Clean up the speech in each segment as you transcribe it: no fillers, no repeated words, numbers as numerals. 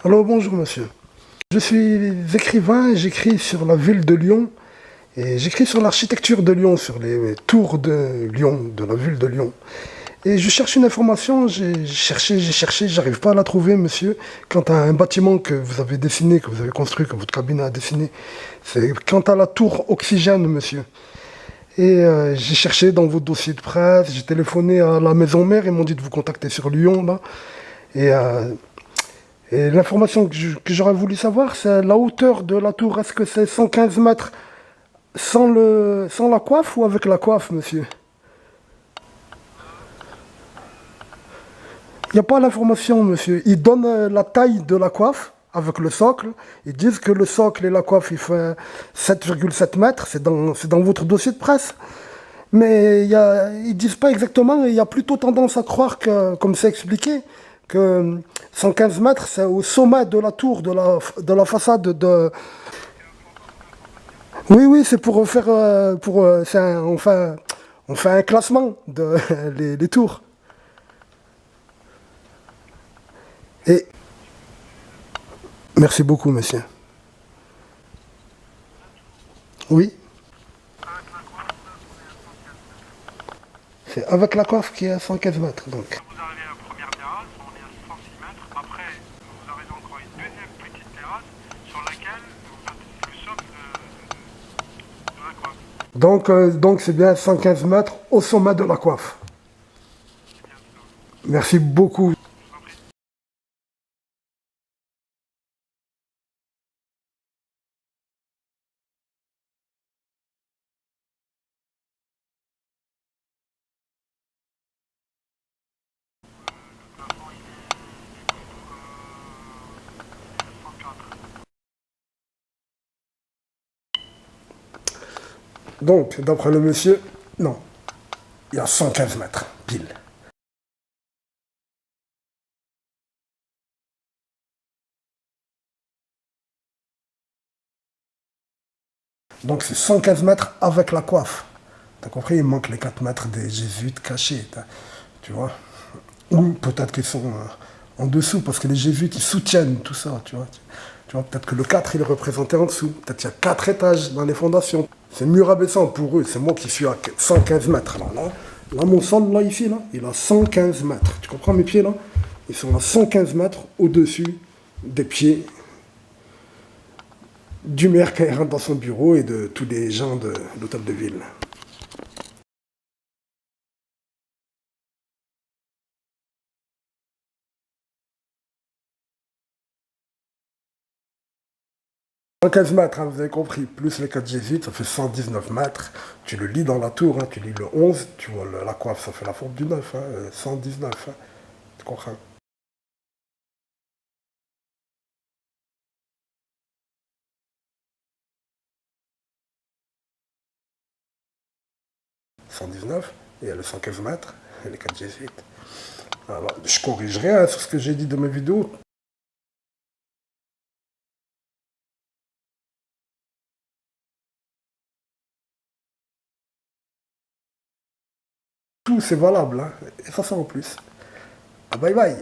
Alors bonjour monsieur. Je suis écrivain et j'écris sur la ville de Lyon et j'écris sur l'architecture de Lyon, sur les tours de Lyon, de la ville de Lyon. Et je cherche une information, j'ai cherché, j'arrive pas à la trouver monsieur, quant à un bâtiment que vous avez dessiné, que vous avez construit, que votre cabinet a dessiné. C'est quant à la tour Oxygène monsieur. Et j'ai cherché dans vos dossiers de presse, j'ai téléphoné à la maison mère, ils m'ont dit de vous contacter sur Lyon là. Et l'information que j'aurais voulu savoir, c'est la hauteur de la tour. Est-ce que c'est 115 mètres sans la coiffe ou avec la coiffe, monsieur? Il n'y a pas l'information, monsieur. Ils donnent la taille de la coiffe avec le socle. Ils disent que le socle et la coiffe, il fait 7,7 mètres. C'est dans votre dossier de presse. Mais ils disent pas exactement. Il y a plutôt tendance à croire que, comme c'est expliqué, que 115 mètres, c'est au sommet de la tour, de la façade de... Oui, oui, c'est pour faire... on fait un classement de les tours. Et merci beaucoup, monsieur. Oui, c'est avec la coiffe qui est à 115 mètres, donc. Vous arrivez à la première terrasse, on est à 106 mètres. Après, vous arrivez encore à une deuxième petite terrasse sur laquelle vous faites le socle de la coiffe. Donc c'est bien 115 mètres au sommet de la coiffe. C'est bien ça. Merci beaucoup. Je vous en prie. 104. Donc, d'après le monsieur, non, il y a 115 mètres, pile. Donc c'est 115 mètres avec la coiffe. T'as compris? Il manque les 4 mètres des jésuites cachés. Tu vois? Ou peut-être qu'ils sont en dessous, parce que les jésuites, ils soutiennent tout ça, tu vois? Tu vois, peut-être que le 4 il est représenté en dessous. Peut-être qu'il y a 4 étages dans les fondations. C'est mur abaissant pour eux. C'est moi qui suis à 115 mètres. Là, mon sol, là, ici, là, il a 115 mètres. Tu comprends mes pieds, là? Ils sont à 115 mètres au-dessus des pieds du maire qui rentre dans son bureau et de tous les gens de l'hôtel de ville. En 15 mètres, hein, vous avez compris, plus les 4 jésuites, ça fait 119 mètres. Tu le lis dans la tour, hein, tu lis le 11, tu vois la coiffe, ça fait la forme du 9, hein, 119. Hein, tu comprends? 119, et il y a le 115 mètres, et les 4 jésuites. Alors, je corrigerai hein, sur ce que j'ai dit de mes vidéos. Tout, c'est valable, hein, et ça en plus. Ah, bye bye.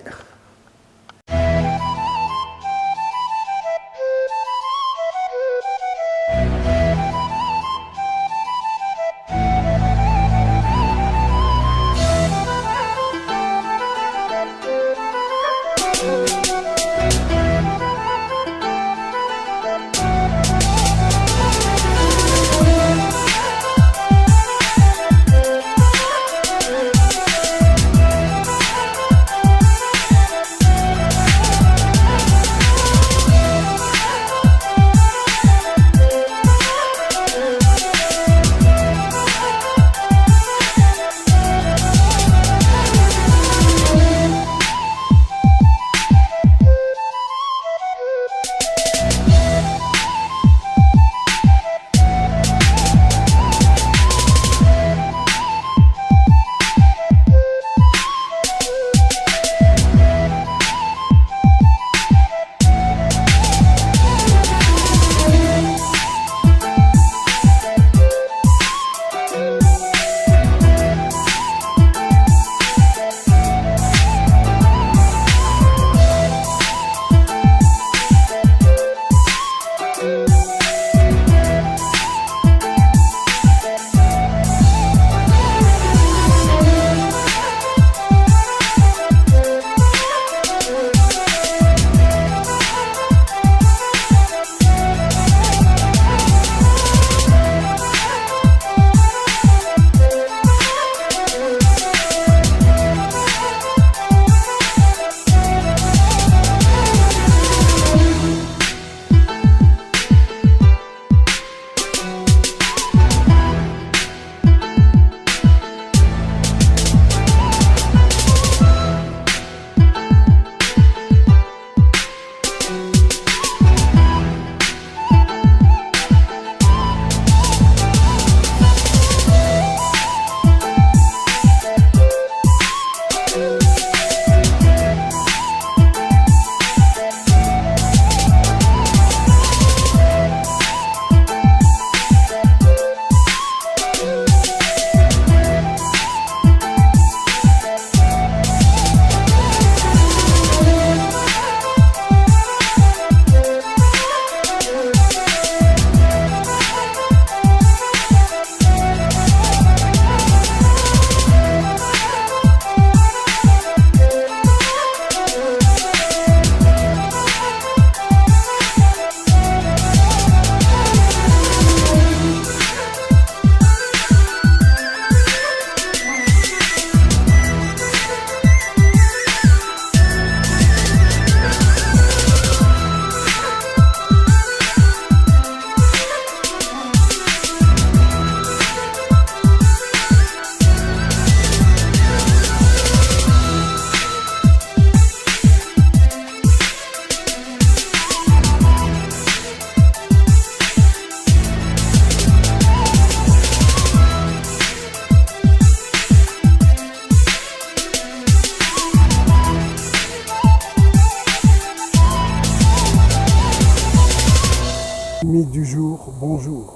Amis du jour, bonjour.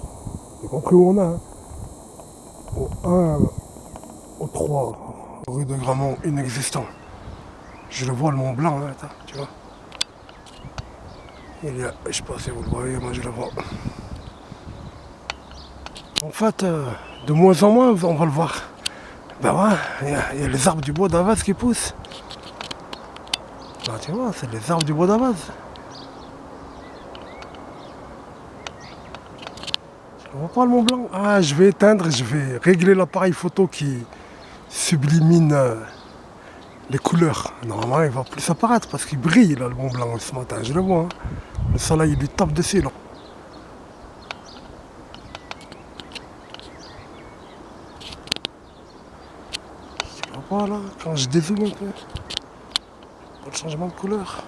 J'ai compris où on a, hein. Au 1, au 3, rue de Gramont, inexistant. Je le vois, le Mont Blanc, là, attends, tu vois. Il y a, je sais pas si vous le voyez, moi je le vois. En fait, de moins en moins, on va le voir. Ben ouais, il y a les arbres du bois d'Avaz qui poussent. Ben, tu vois, c'est les arbres du bois d'Avaz. Je vois pas le Mont Blanc. Ah, je vais éteindre, je vais régler l'appareil photo qui sublimine les couleurs. Normalement, il va plus apparaître parce qu'il brille là, le Mont Blanc ce matin, je le vois. Hein. Le soleil il lui tape dessus là. Tu vois pas là, quand je dézoome un peu, le changement de couleur.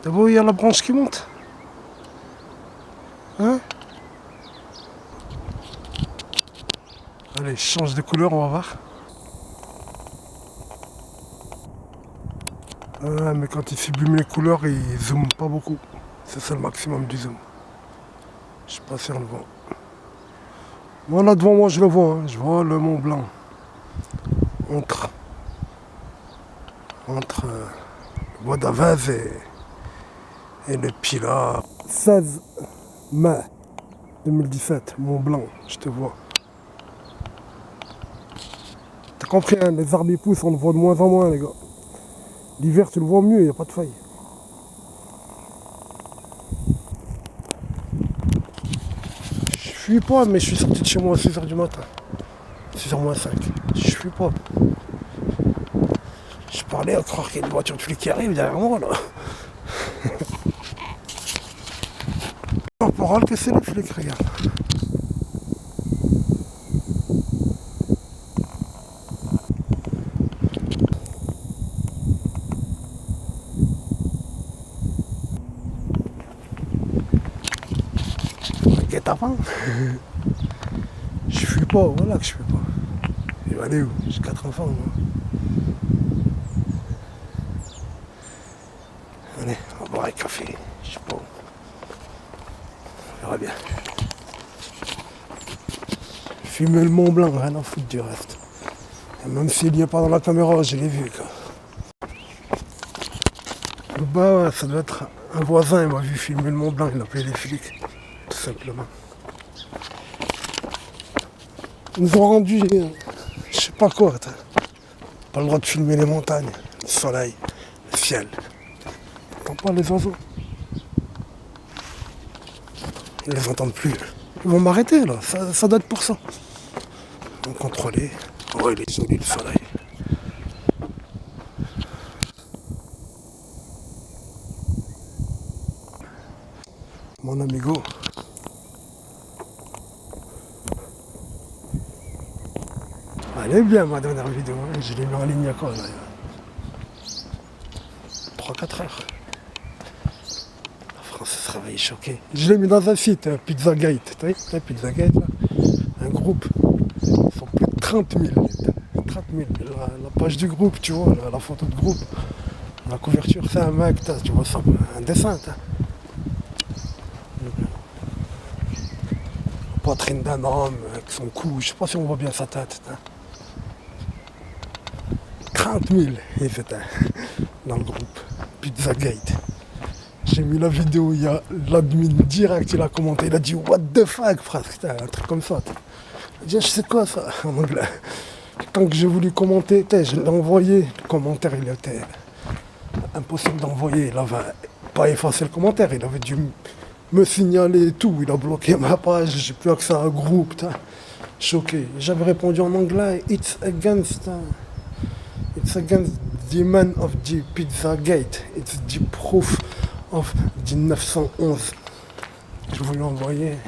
T'as vu, il y a la branche qui monte. Hein? Allez, je change de couleur, on va voir. Ah, mais quand il sublime les couleurs, il zoome pas beaucoup. C'est ça le maximum du zoom. Je sais pas si on le voit. Moi là devant moi je le vois, hein. Je vois le Mont Blanc. Entre le bois d'Avaz et le Pilat. 16 mai 2017, Mont Blanc, je te vois. T'as compris, hein, les arbres ils poussent, on le voit de moins en moins les gars. L'hiver tu le vois mieux, il n'y a pas de feuilles. Je fuis pas, mais je suis sorti de chez moi à 6h du matin. 6h moins 5. Je fuis pas. Je parlais à croire qu'il y a une voiture de flic qui arrive derrière moi là. Corporal que c'est les flics, regarde. Guet-apens. Je fuis pas, voilà que je fuis pas. Il va aller où? J'ai 4 enfants moi. Allez, on va boire un café. Je sais pas où. On verra bien. Fumer le Mont Blanc, rien à foutre du reste. Et même s'il n'y a pas dans la caméra, je l'ai vu quoi. Bah ouais, ça doit être un voisin, il m'a vu filmer le Mont Blanc, il a appelé les flics. Tout simplement. Ils nous ont rendu, je sais pas quoi, t'as. Pas le droit de filmer les montagnes, le soleil, le ciel. T'entends pas les oiseaux. Ils les entendent plus. Ils vont m'arrêter là, ça doit être pour ça. Ils vont contrôler. Oh il est joli le soleil. Mon amigo. Elle est bien ma dernière vidéo, hein. Je l'ai mis en ligne il y a quoi là 3-4 heures. La France se réveille choquée. Je l'ai mis dans un site, Pizzagate, tu vois, Pizzagate là. Un groupe. Ils sont plus de 30 000. 30 000. La page du groupe, tu vois, la photo de groupe. La couverture, c'est un mec, tu vois ça, un dessin. Poitrine d'un homme, avec son cou, je sais pas si on voit bien sa tête. 30 000, ils étaient dans le groupe Pizzagate. J'ai mis la vidéo, il y a l'admin direct, il a commenté, il a dit what the fuck, presque, un truc comme ça. Il a dit je sais quoi ça, en anglais. Tant que j'ai voulu commenter, je l'ai envoyé, le commentaire il était impossible d'envoyer, il avait pas effacé le commentaire, il avait dû me signaler et tout, il a bloqué ma page, j'ai plus accès à un groupe, choqué. J'avais répondu en anglais, it's against the man of the Pizzagate, it's the proof of the 911. Je voulais envoyer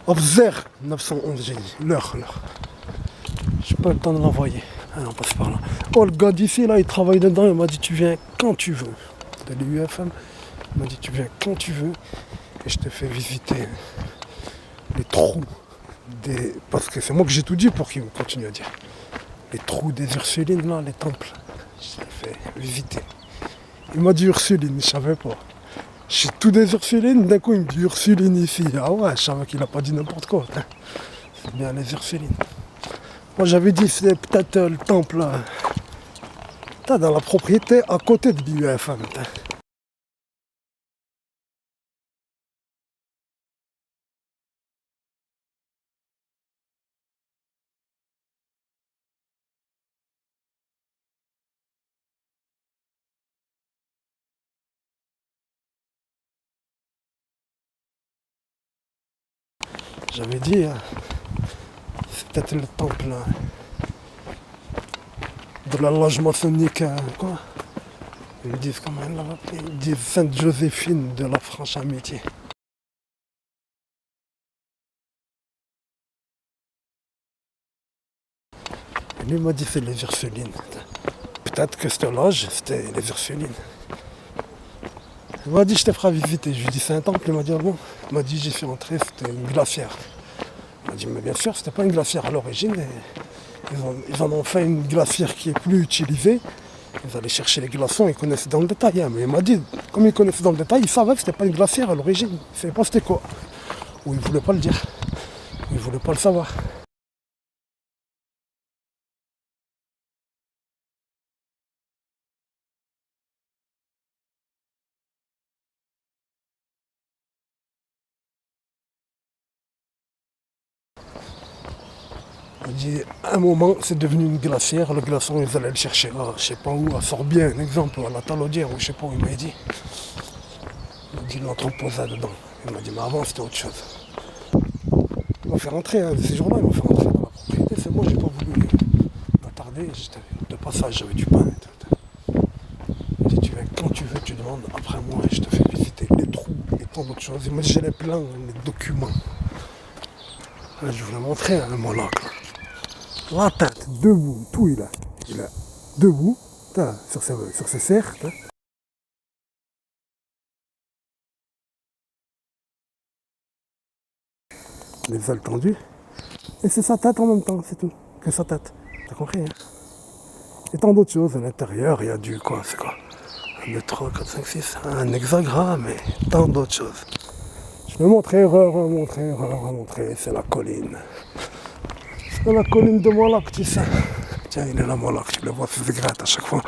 of their 911, j'ai dit, l'heure. J'ai pas le temps de l'envoyer. Ah non, passe par là. Oh, le gars d'ici, là, il travaille dedans, il m'a dit, tu viens quand tu veux. De l'UFM, il m'a dit, tu viens quand tu veux. Et je te fais visiter les trous des... Parce que c'est moi que j'ai tout dit pour qu'il continue à dire. Les trous des Ursulines, là, les temples. Je te fais visiter. Il m'a dit Ursuline, je savais pas. J'ai tout des Ursulines, d'un coup il me dit Ursuline ici. Ah ouais, je savais qu'il a pas dit n'importe quoi. Hein. C'est bien les Ursulines. Moi j'avais dit c'est peut-être le temple là. T'as dans la propriété à côté de l'UFM. J'avais dit, hein, c'est peut-être le temple là, de la loge maçonnique, quoi. Ils disent comment elle l'a appelé. Ils disent Sainte Joséphine de la Franche Amitié. Et lui m'a dit c'est les Ursulines. Peut-être que cette loge, c'était les Ursulines. Il m'a dit je te ferai visiter. Je lui ai dit c'est un temple. Il m'a dit ah bon. Il m'a dit j'y suis entré, c'était une glacière. Il m'a dit mais bien sûr c'était pas une glacière à l'origine. Ils en ont fait une glacière qui est plus utilisée. Ils allaient chercher les glaçons, ils connaissaient dans le détail. Hein. Mais il m'a dit, comme ils connaissaient dans le détail, ils savaient que c'était pas une glacière à l'origine. Ils ne savaient pas c'était quoi. Ou ils voulaient pas le dire. Ou ils voulaient pas le savoir. Il m'a dit, à un moment, c'est devenu une glacière. Le glaçon, ils allaient le chercher. Ah, je sais pas où, à Sorbier, un exemple, à la Talaudière, ou je sais pas où il m'a dit. Il m'a dit, l'entreposait dedans. Il m'a dit, mais avant, c'était autre chose. Il m'a fait rentrer, hein, ces jours-là, il m'a fait rentrer dans la propriété. C'est moi, j'ai pas voulu m'attarder. J'étais de passage, j'avais du pain. Il dit, tu viens quand tu veux, tu demandes après moi et je te fais visiter les trous et tant d'autres choses. Il m'a dit, j'ai les plans, les documents. Là, je voulais montrer un Moloch. La tête, debout, tout il a. Il a debout, sur ses serres. Les ailes tendues. Et c'est sa tête en même temps, c'est tout. Que sa tête. T'as compris, hein? Et tant d'autres choses à l'intérieur, il y a du quoi, c'est quoi? 1, 2, 3, 4, 5, 6, un hexagramme et tant d'autres choses. Je vais montrer, remontrer, c'est la colline. C'est la colline de Moloch, tu sais. Tiens, il est là, Moloch, tu le vois, c'est des grattes à chaque fois.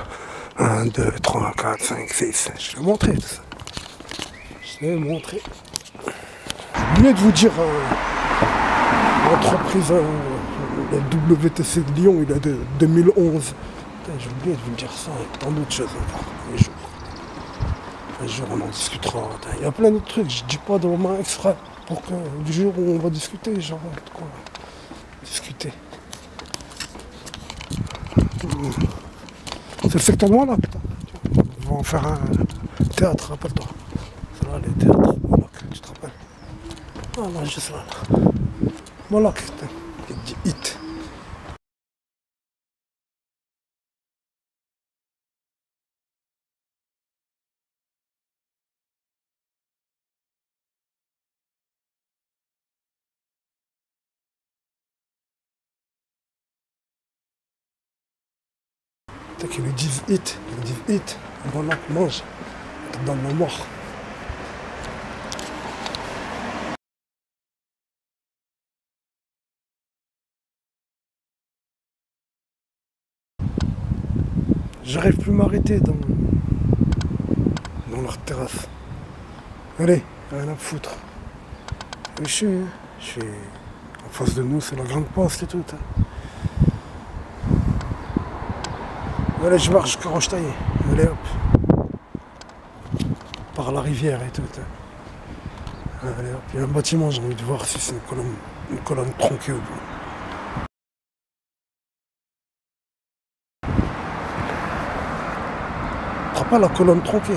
1, 2, 3, 4, 5, 6. Je vais montrer tout ça. Je vais montrer. J'ai oublié de vous dire, l'entreprise, le WTC de Lyon, il est de 2011. J'ai oublié de vous dire ça, et tant d'autres choses encore. Un jour on en discutera. Il y a plein d'autres trucs, je dis pas de moment extra pour que du jour où on va discuter, genre de quoi discuter. C'est le secteur de là, putain. On va en faire un théâtre, rappelle-toi. C'est là les théâtres, Moloch, tu te rappelles? Ah là, juste là. Moloch, putain. Il dit hit. Peut-être qu'ils lui disent hit, ils lui disent hit. Moloch, mange. On te donne la mort. J'arrive plus à m'arrêter dans leur terrasse. Allez, rien à foutre. Je suis en face de nous, c'est la grande poste et tout. Hein. Allez, je marche jusqu'à Rochetaillé. Allez hop. Par la rivière et tout. Hein. Allez hop. Il y a un bâtiment, j'ai envie de voir si c'est une colonne tronquée ou pas. Tu pas la colonne tronquée.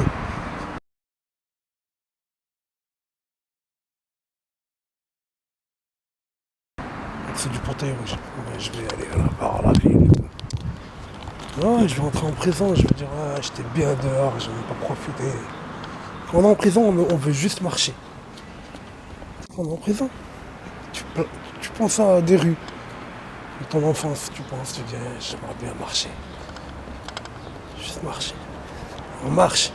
C'est du portail rouge. Ouais, je vais aller là-bas à la ville. Ouais, je vais rentrer en prison, je vais dire ah, j'étais bien dehors, j'en ai pas profité. Quand on est en prison, on veut juste marcher. Quand on est en prison, tu penses à des rues. De ton enfance, tu dis j'aimerais bien marcher. Juste marcher. On marche.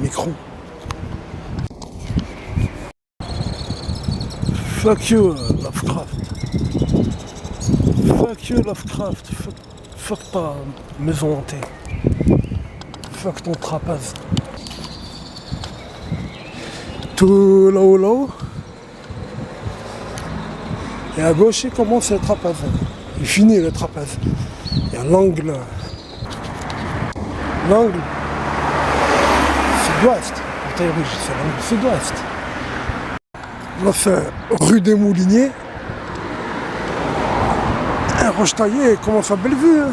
Micron. Fuck you, Lovecraft. Fuck you, Lovecraft. Fuck ta maison hantée. Fuck ton trapèze. Tout là-haut. Et à gauche, il commence le trapèze. Il finit le trapèze. Il y a l'angle. L'angle sud-ouest. Portail rouge, c'est l'angle sud-ouest. Là, c'est rue des Mouliniers. Un roche taillé commence à Bellevue. Hein.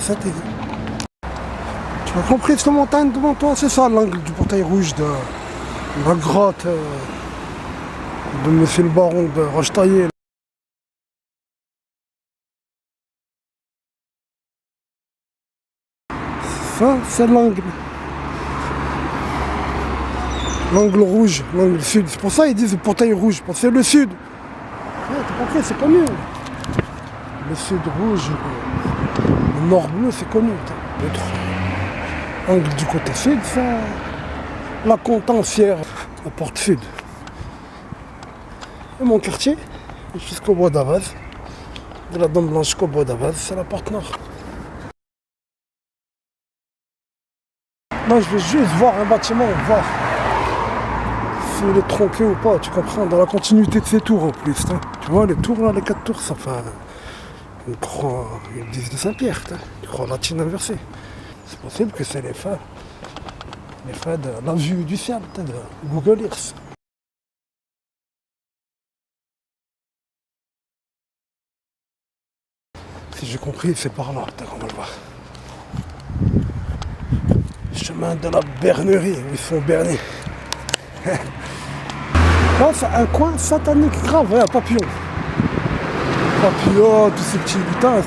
Ça t'est dit. Tu as compris cette montagne devant toi? C'est ça l'angle du portail rouge de la grotte de Monsieur le Baron de Rochetaillé. Ça, c'est l'angle. L'angle rouge, l'angle sud. C'est pour ça qu'ils disent le portail rouge, parce que c'est le sud. Ouais, t'as compris, c'est connu. Le sud rouge, le nord bleu, c'est connu. L'autre angle du côté sud, ça. La Contencière, la porte sud. Et mon quartier, jusqu'au bois d'Avaz. De la Dame Blanche jusqu'au bois d'Avaz, c'est la porte nord. Là, je vais juste voir un bâtiment, voir s'il est tronqué ou pas, tu comprends, dans la continuité de ces tours en plus. Hein. Tu vois, les tours là, les 4 tours, ça fait une croix, ils disent de Saint-Pierre, une croix latine inversée. C'est possible que c'est les faits de la vue du ciel, de Google Earth. Si j'ai compris, c'est par là, on va le voir. Chemin de la Bernerie, où ils sont bernés. Là, c'est un coin satanique grave, ouais, papillon. Papillon, tous ces petits lutins,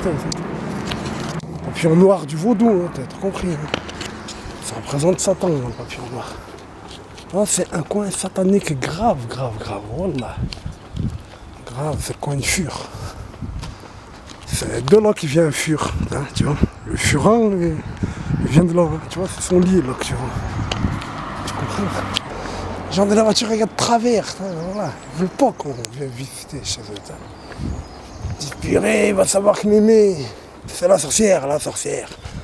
papillon noir du vaudou, hein, t'as compris. Hein. Ça représente Satan, le papillon noir. Là, c'est un coin satanique grave. Voilà. Grave, c'est le coin de Fur. C'est de là qu'il vient Fur, hein, tu vois. Le Furin, il vient de là, hein, tu vois, c'est son lit là que tu vois. Tu comprends? Genre de la voiture, regarde de travers, hein, voilà. Ils veulent pas qu'on vienne visiter chez eux. Dis purée, il va savoir que Mémé, c'est la sorcière.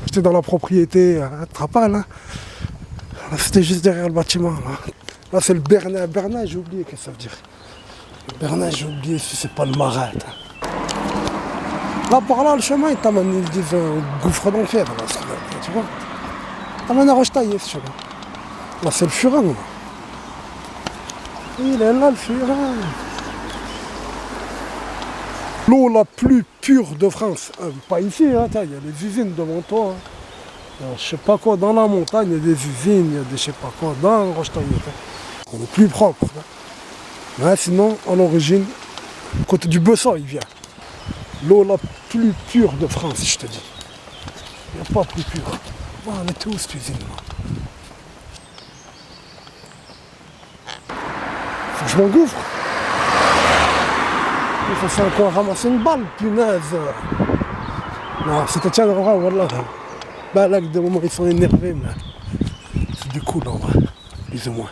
J'étais dans la propriété à Trapal, hein. Là, c'était juste derrière le bâtiment. Là c'est le Bernat. Bernat, j'ai oublié qu'est-ce que ça veut dire. Le Bernat, j'ai oublié si c'est pas le marin. Hein. Là, par là, le chemin, il t'amène, ils disent gouffre d'enfer, là, tu vois. T'amène à Rochetaillé, ce chemin. Là, c'est le Furin, là. Il est là, le Furin. L'eau la plus pure de France. Pas ici, hein, il y a des usines devant toi. Hein. Je sais pas quoi, dans la montagne, il y a des usines, il y a des je sais pas quoi, dans Rochetaillé. Hein. On est plus propre. Hein. Mais sinon, à l'origine, côté du Besson, il vient. L'eau la plus pure de France, je te dis. Il n'y a pas plus pure. Oh, on était où cette usine là? Faut que je m'engouffre. Il faut faire encore ramasser une balle, punaise. Non, c'est tiens le roi, voilà. Bah là, des moments ils sont énervés, mais c'est du coup là, plus ou moins.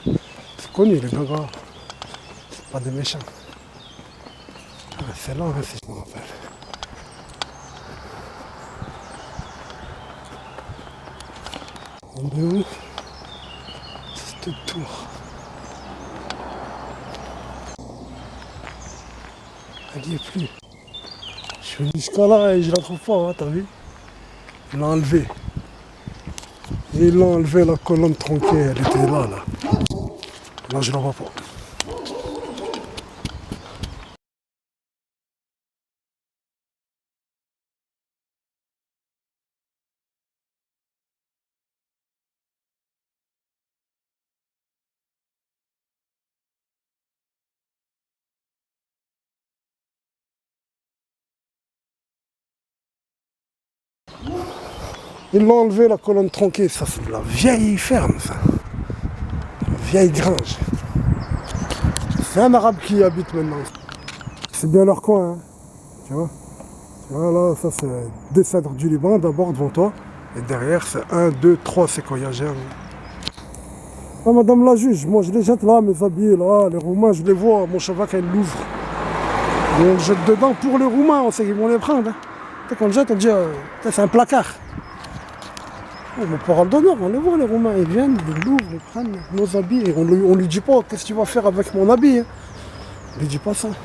C'est connu les gars. C'est pas des méchants. Ah, c'est là, si je me rappelle. On est où? Cette tour. Elle n'y est plus. Je suis venu jusqu'à là et je la trouve pas, hein, t'as vu? Il l'a enlevé. Il l'a enlevé la colonne tronquée, elle était là. Là je la vois pas. Ils l'ont enlevé la colonne tronquée, ça c'est de la vieille ferme ça. Une vieille grange. C'est un arabe qui y habite maintenant. C'est bien leur coin, hein. Tu vois. Voilà, ça c'est des cèdres du Liban d'abord devant toi. Et derrière c'est 1, 2, 3 séquoias géants. Ah, madame la juge, moi je les jette là, mes habits là, les Roumains, je les vois, mon cheval quand il l'ouvre. Et on le jette dedans pour les Roumains, on sait qu'ils vont les prendre. Hein. Dès qu'on le jette, on dit, c'est un placard. Oh, mon parole d'honneur, on les voit les Roumains, ils viennent, ils l'ouvrent, ils prennent nos habits. Et on lui dit pas, qu'est-ce que tu vas faire avec mon habit hein. On lui dit pas ça. Tout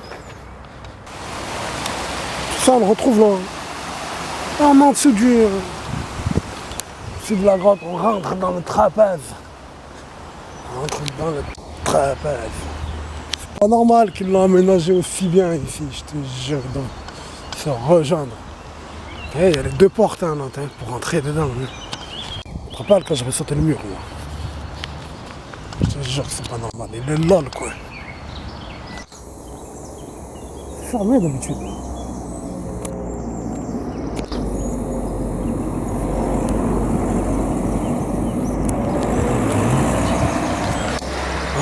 ça, on le retrouve là. Là, on est en dessous de la grotte, on rentre dans le trapèze. On rentre dans le trapèze. C'est pas normal qu'ils l'ont aménagé aussi bien ici, je te jure, donc se rejoindre. Il y a les deux portes hein, là, pour rentrer dedans. Hein. Je te rappelle quand j'avais sauté le mur, moi. Je te jure que c'est pas normal, il est là le coin. C'est fermé d'habitude.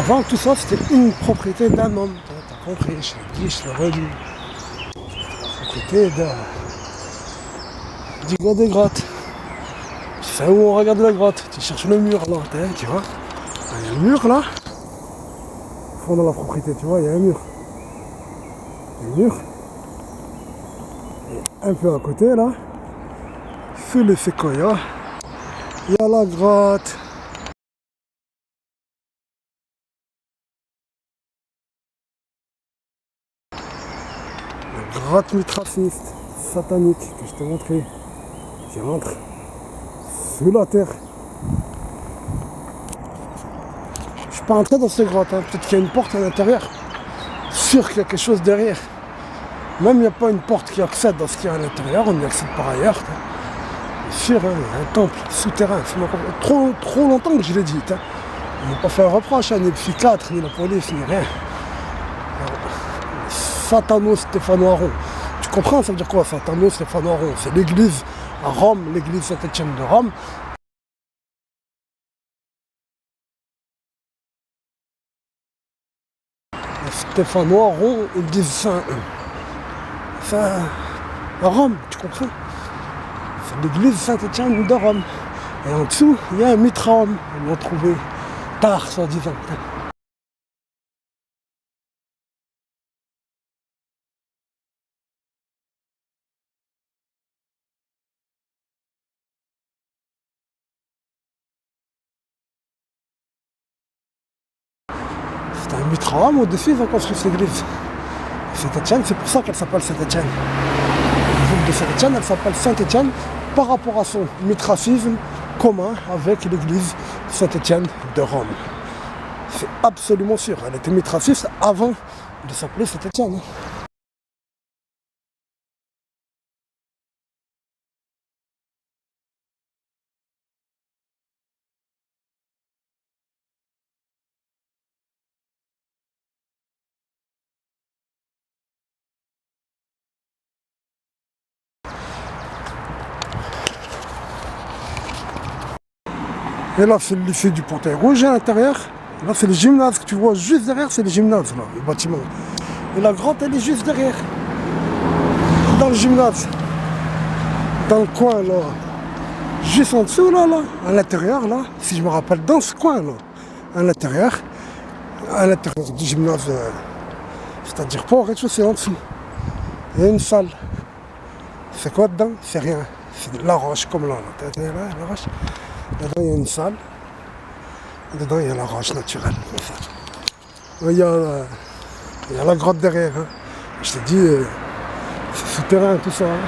Avant tout ça, c'était une propriété d'un homme. T'as compris, je l'ai dit, je l'ai redit. La propriété du gars des grottes. Tu sais où on regarde la grotte, tu cherches le mur là, tu vois. Il y a le mur là. Au fond de la propriété, tu vois, il y a un mur. Il y a un mur. Et un peu à côté là, sous les séquoias, il y a la grotte. Grotte mitraciste, satanique, que je t'ai montré, qui rentre sous la terre. Je suis pas entré dans cette grotte, hein. Peut-être qu'il y a une porte à l'intérieur. Sûr qu'il y a quelque chose derrière. Même il n'y a pas une porte qui accède à ce qu'il y a à l'intérieur, on y accède par ailleurs. Sûr, hein, il y a un temple souterrain. Trop longtemps que je l'ai dit. Hein. On n'a pas fait un reproche, hein, ni le psychiatre, ni la police, ni rien. Satano-Stéphanoiron. Tu comprends, ça veut dire quoi, Satano-Stéphanoiron? C'est l'église à Rome, l'église Saint-Étienne de Rome. Stéphanoiron, ils disent ça à Rome, tu comprends? C'est l'église Saint-Étienne de Rome. Et en dessous, il y a un mitraum. Ils l'ont trouvé tard, soi-disant. C'est un mitraum, au-dessus ils ont construit cette église. Saint-Étienne, c'est pour ça qu'elle s'appelle Saint-Étienne. La ville de Saint-Étienne, elle s'appelle Saint-Étienne par rapport à son mitracisme commun avec l'église Saint-Étienne de Rome. C'est absolument sûr, elle était mitraciste avant de s'appeler Saint-Étienne. Et là, c'est le lycée du Portail Rouge à l'intérieur. Là, c'est le gymnase que tu vois juste derrière, c'est le gymnase, là, le bâtiment. Et la grotte, elle est juste derrière. Dans le gymnase. Dans le coin, là. Juste en dessous, là, à l'intérieur, là. Si je me rappelle, dans ce coin, là. À l'intérieur du gymnase. C'est-à-dire pas au rez-de-chaussée, en dessous. Il y a une salle. C'est quoi dedans? C'est rien. C'est de la roche, comme là. Là, la roche. Dedans, il y a une salle. Et dedans, il y a la roche naturelle. Il y a la grotte derrière. Hein. Je t'ai dit, c'est souterrain, tout ça. Hein.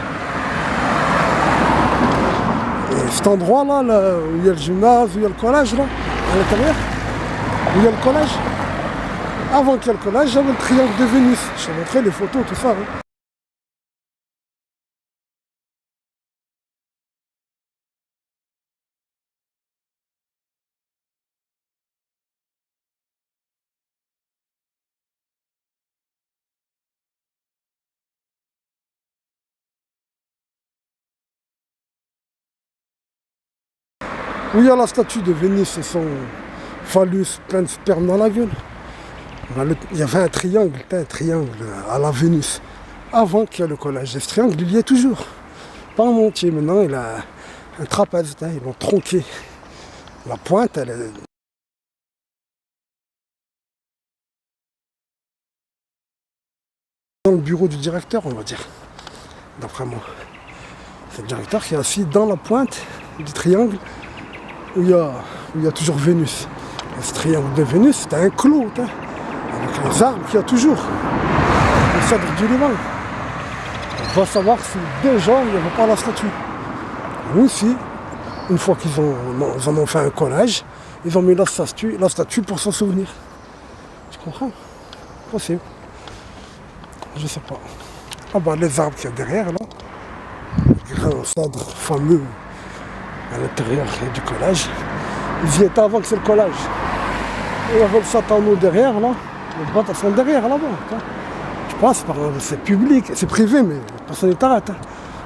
Et cet endroit-là, là, où il y a le gymnase, où il y a le collège, là, à l'intérieur, où il y a le collège. Avant qu'il y ait le collège, j'avais le triangle de Vénus. Je t'ai montré les photos, tout ça. Hein. Où il y a la statue de Vénus et son phallus plein de sperme dans la gueule. Il y avait un triangle à la Vénus, avant qu'il y ait le collège. Et ce triangle, il y est toujours. Pas en entier, maintenant il a un trapèze, ils l'ont tronqué. La pointe, elle est bureau du directeur, on va dire, d'après moi. C'est le directeur qui est assis dans la pointe du triangle où il y a toujours Vénus. Et ce triangle de Vénus, c'est un clos, hein, avec les arbres qu'il y a toujours. Le cèdre du Liban. On va savoir si déjà il n'y avait pas la statue. Ou si, une fois qu'ils en ont fait un collage, ils ont mis la statue pour s'en souvenir. Tu comprends? Possible. Je sais pas. Ah bah les arbres qu'il y a derrière là, les grands cèdres fameux à l'intérieur du collage, ils y étaient avant que c'est le collage. Et il y avait le satano derrière là, les boîtes elles sont derrière là-bas. Tu passes par c'est public, c'est privé mais personne ne t'arrête.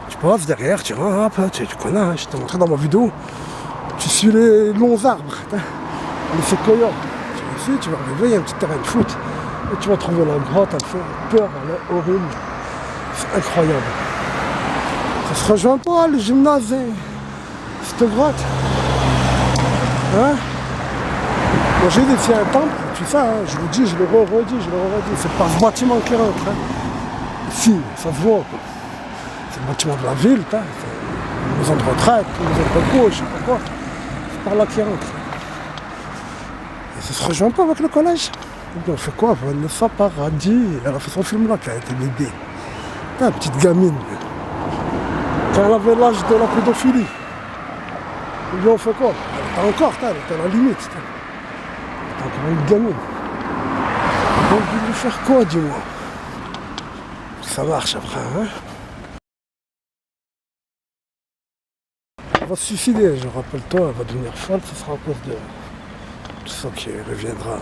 Tu passes derrière, tu rentres, tu connais, je t'ai montré dans ma vidéo, tu suis les longs arbres, les séquoias. Tu vas arriver, il y a un petit terrain de foot. Et tu vas trouver la grotte, elle fait peur, elle est horrible. C'est incroyable. Ça se rejoint pas, le gymnase, cette grotte. Hein? Moi j'ai dit, c'est un temple, tu sais, hein, je vous dis, je le redis, c'est pas ce bâtiment qui rentre. Hein. Ici, ça se voit, quoi. C'est le bâtiment de la ville, hein. C'est une maison de retraite, une maison de repos, je sais pas quoi. C'est par là qu'il rentre. Et ça se rejoint pas avec le collège. On fait quoi? Vanessa Paradis, elle a fait son film là quand elle était bébé. Une petite gamine. Quand elle avait l'âge de la pédophilie. Et bien on fait quoi? Elle était encore, elle était à la limite. Elle était encore une gamine. Donc il lui faire quoi, dis-moi? Ça marche après, hein? Elle va se suicider, je rappelle-toi, elle va devenir folle, ce sera à cause de tout ça qui reviendra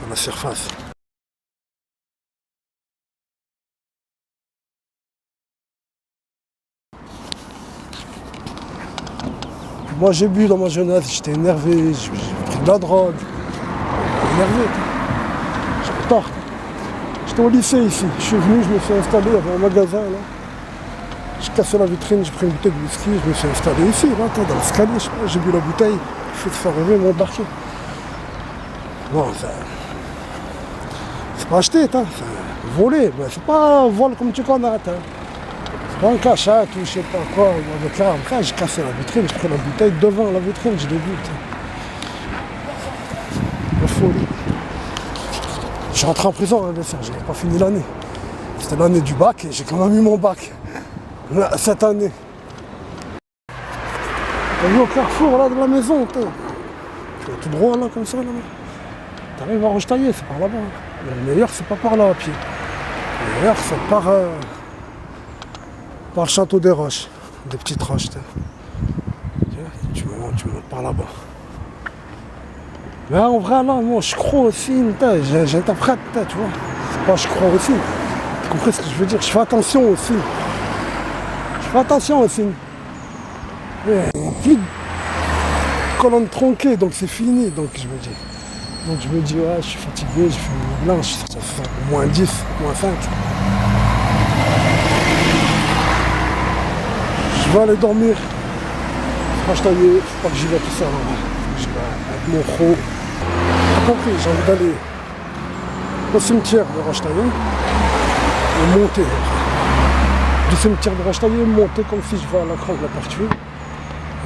à la surface. Moi j'ai bu dans ma jeunesse, j'étais énervé, j'ai pris de la drogue. Énervé, j'étais tort. J'étais au lycée ici, je suis venu, je me suis installé, il y avait un magasin là. J'ai cassé la vitrine, j'ai pris une bouteille de whisky, je me suis installé ici, là, dans l'escalier, j'ai bu la bouteille, je suis fait rêver, mon embarqué. Non, c'est pas acheté, c'est volé, mais c'est pas un vol comme tu connais. C'est pas un cachette ou je sais pas quoi, avec l'arme. J'ai cassé la vitrine, j'ai pris la bouteille devant la vitrine, je l'ai vu. La folie. Je suis rentré en prison, bien sûr, j'avais pas fini l'année. C'était l'année du bac et j'ai quand même eu mon bac. Là, cette année. T'as vu au carrefour là de la maison, tu vas tout droit là comme ça là. T'arrives à Rochetaillé, c'est par là-bas. Mais le meilleur c'est pas par là à pied. Le meilleur c'est par le château des Roches, des petites roches. Tu montes par là-bas. Mais en vrai là, moi je crois aussi, j'interprète, tu vois. C'est pas je crois aussi. Tu comprends ce que je veux dire? Je fais attention aussi. Fais attention aussi. Il n'y a plus de colonne tronquée, donc c'est fini, donc je me dis. Donc je me dis, ouais, je suis fatigué, je fais une blanche, ça fait moins 10, moins 5. Je vais aller dormir. Rochetaillé, faut pas que j'y vais tout ça. J'y vais avec mon pro. T'as compris, j'ai envie d'aller au cimetière de Rochetaillé et monter. Du cimetière de Rochetaillé, monter comme si je vais à la Croix de la Pertuis.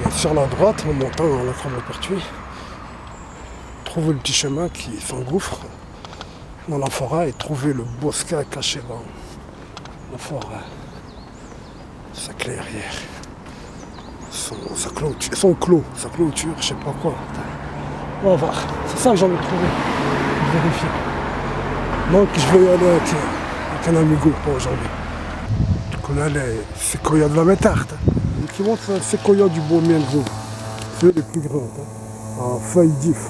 Et sur la droite, en montant à la Croix de la Pertuis, trouver le petit chemin qui s'engouffre dans la forêt et trouver le bosquet caché dans la forêt. Sa clairière. Son clos, sa clôture, je sais pas quoi. On va voir. C'est ça que j'ai envie de trouver. De vérifier. Donc je vais y aller avec un amigo pour aujourd'hui. Tu connais les séquoias de la métarte. Les qui montrent un séquoia du Bohemian Grove. C'est les plus grands. En feuilles d'if.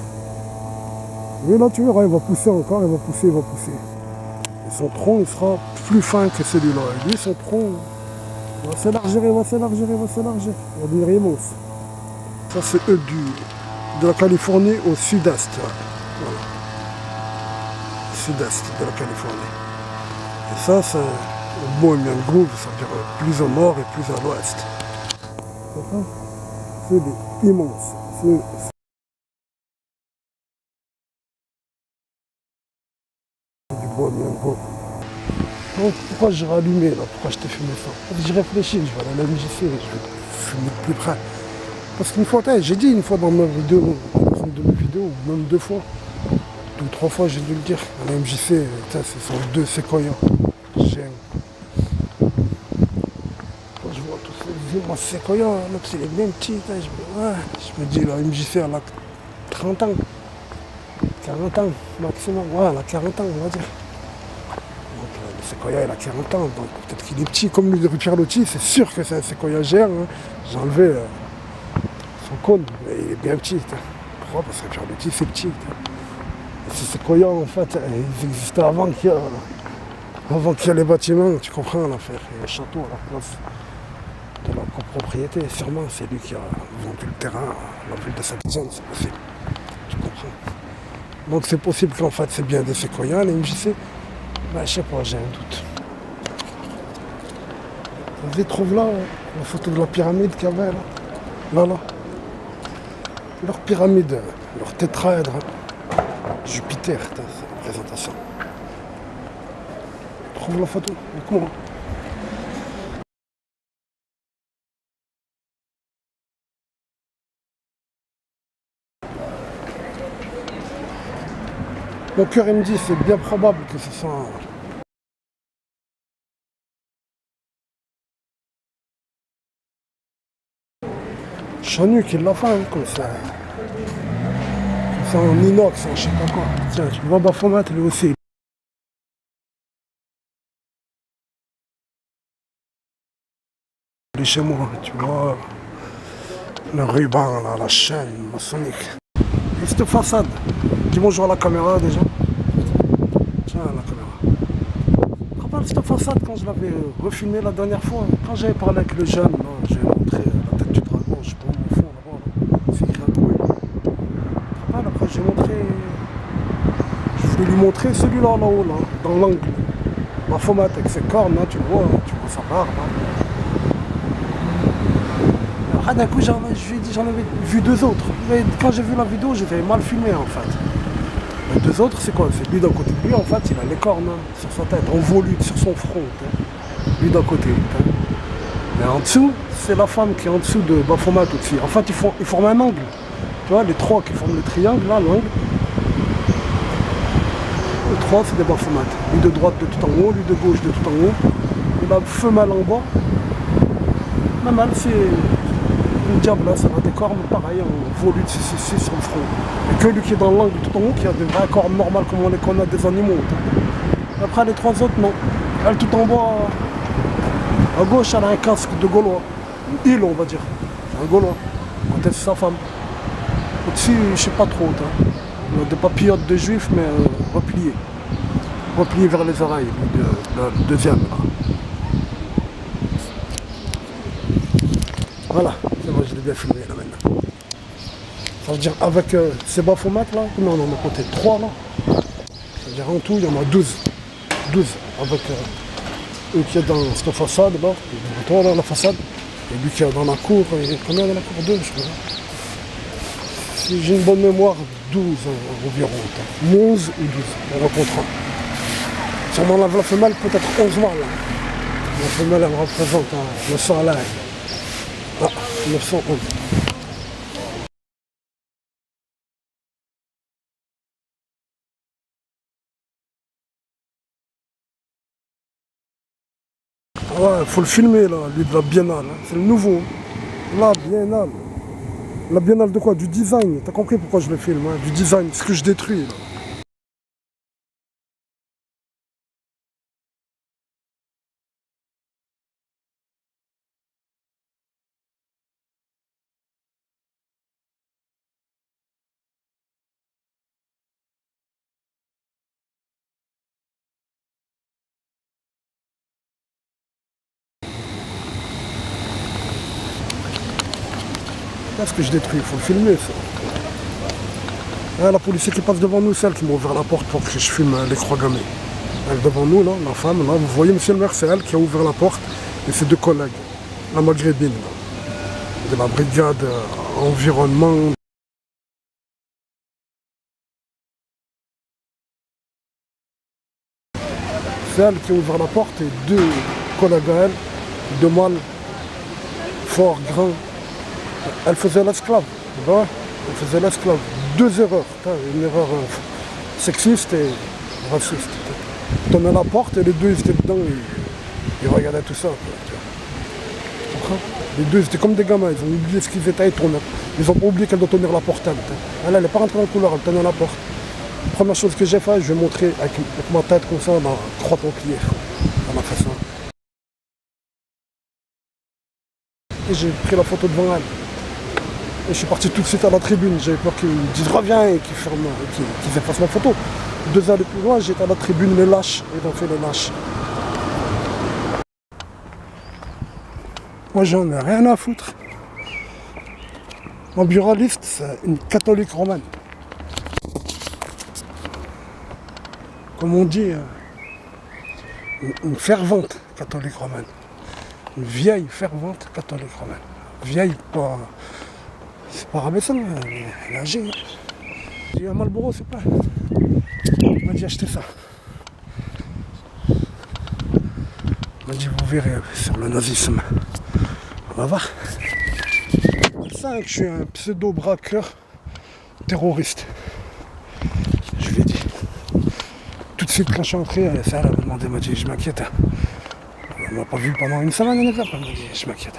Et là tu verras, il va pousser encore, il va pousser. Et son tronc il sera plus fin que celui-là. Et lui son tronc il va s'élargir. Il va devenir immense. Ça c'est eux de la Californie au sud-est. Voilà. Sud-est de la Californie. Et ça c'est le Bohemian Grove, ça veut dire plus au nord et plus à l'ouest. C'est immense. C'est du beau, bien beau. Donc pourquoi j'ai rallumé là? Pourquoi je t'ai filmé ça? Parce que j'ai réfléchi, je vais aller à la MJC, je vais filmer de plus près. Parce qu'une fois, j'ai dit une fois dans ma vidéo, dans une de mes vidéos, ou même 2 fois, 2 ou 3 fois j'ai dû le dire, à la MJC, ce sont 2 séquoias. J'aime. Quand je vois tous ces vieux séquoias, là, c'est les mêmes petits, je me dis la MJC elle a 30 ans. 40 ans maximum, ouais, elle a 40 ans on va dire. Donc le séquoia il a 40 ans, donc peut-être qu'il est petit comme le Pierre Loti, c'est sûr que c'est un séquoia géant. Hein. J'ai enlevé son cône, mais il est bien petit. Pourquoi? Parce que Pierre Loti c'est petit. Et ces séquoias en fait, ils existaient avant qu'il y ait les bâtiments, tu comprends l'affaire. Il y a un château à la place de la copropriété, sûrement c'est lui qui a vendu le terrain à la ville de Saint-Étienne, c'est possible. Tu comprends? Donc c'est possible qu'en fait c'est bien des séquoias, les MJC. Ben, je sais pas, j'ai un doute. Vas-y, trouve là la photo de la pyramide qu'il y avait là. Là. Leur pyramide, leur tétraèdre. Jupiter, c'est une présentation. Trouve la photo, avec moi. Mon cœur il me dit c'est bien probable que ce soit Chanu qui l'a fait, hein, comme ça. C'est en inox, en je sais pas quoi. Tiens, tu vois Baphomet lui aussi. Il est chez moi, tu vois. Le ruban, là, la chaîne maçonnique. Et cette façade. Dis bonjour à la caméra déjà. Tiens, la caméra. Tu te rappelles cette façade quand je l'avais refilmé la dernière fois? Quand j'avais parlé avec le jeune, là, j'ai montré la tête du dragon, je sais pas où au fond là-bas. Là. C'est écrit à Douai. Tu te rappelles, après j'ai montré. Je voulais lui montrer celui-là là-haut, là, dans l'angle. Ma fomate avec ses cornes, là, tu vois sa barbe. Hein. Ah, d'un coup, je lui ai dit j'en avais vu 2 autres. Mais quand j'ai vu la vidéo, j'avais mal filmé en fait. Les 2 autres, c'est quoi? C'est lui d'un côté. Lui, en fait, il a les cornes hein, sur sa tête, en volute, sur son front. Hein. Lui d'un côté. Hein. Et en dessous, c'est la femme qui est en dessous de Baphomet aussi. En fait, ils forment un angle. Tu vois, les 3 qui forment le triangle, là, l'angle. Les 3, c'est des Baphomet. Lui de droite de tout en haut, lui de gauche de tout en haut. Et la femelle en bas. Même elle, c'est une diable, là, ça a des cornes pareil, en volute sur le front. Et que lui qui est dans l'angle tout en haut, qui a des vraies cornes normales comme on les connaît des animaux. Après, les 3 autres, non. Elle, tout en bas, à gauche, elle a un casque de Gaulois. Une île, on va dire. Un Gaulois. Côté de sa femme. Au-dessus, je sais pas trop. Il y a des papillotes de juifs, mais repliés. Repliés vers les oreilles, le deuxième. Là. Voilà, c'est bon, je l'ai bien filmé là maintenant. Ça veut dire avec ces Baphomet là, combien on en a compté? 3 là. Ça veut dire en tout, il y en a 12. 12 avec eux qui est dans cette façade là, toi là, la façade. Et lui qui est dans la cour, et combien dans la cour? 2 je crois. Si j'ai une bonne mémoire, 12 environ. 11 ou 12, on rencontrera. Si on enlève la femelle, peut-être 11 morts là. La femelle elle représente le soleil. Ah, 911. Ouais, faut le filmer là, lui de la Biennale. Hein. C'est le nouveau. La Biennale. La Biennale de quoi? Du design. T'as compris pourquoi je le filme, hein? Du design, ce que je détruis. Là. Qu'est-ce que je détruis? Il faut le filmer ça. Ah, la policière qui passe devant nous, c'est elle qui m'a ouvert la porte pour que je filme les croix gammées. Elle devant nous, là, la femme, là, vous voyez, monsieur le maire, c'est elle qui a ouvert la porte et ses 2 collègues, la maghrébine, là, de la brigade environnement. c'est elle qui a ouvert la porte et deux collègues à elle, deux mâles, forts, grands. Elle faisait l'esclave. Ouais, elle faisait l'esclave. Deux erreurs. Une erreur sexiste et raciste. Elle tournait la porte et les deux ils étaient dedans et ils regardaient tout ça. Tu comprends? Les deux étaient comme des gamins, ils ont oublié ce qu'ils étaient, ils ont pas oublié qu'elle doit tenir la porte. Elle n'est pas rentrée dans le couloir, elle tenait la porte. La première chose que j'ai fait, je vais montrer avec ma tête comme ça, dans croix templière. Elle a fait ça. Et j'ai pris la photo devant elle. Et je suis parti tout de suite à la tribune. J'avais peur qu'ils me disent reviens et qu'ils effacent ma photo. 2 heures plus loin, j'étais à la tribune, les lâches. Ils ont fait les lâches. Moi, j'en ai rien à foutre. Mon buraliste, c'est une catholique romaine. Comme on dit, une fervente catholique romaine. Une vieille fervente catholique romaine. Vieille, pas... C'est pas rabaissant, elle est âgée. J'ai eu un Marlboro, c'est pas... Il m'a dit acheter ça. Il m'a dit vous verrez sur le nazisme. On va voir. C'est ça que je suis un pseudo-braqueur terroriste. Je lui ai dit. Tout de suite quand je suis entré, ça elle m'a demandé, elle m'a dit je m'inquiète. Elle m'a pas vu pendant une semaine, elle m'a dit je m'inquiète.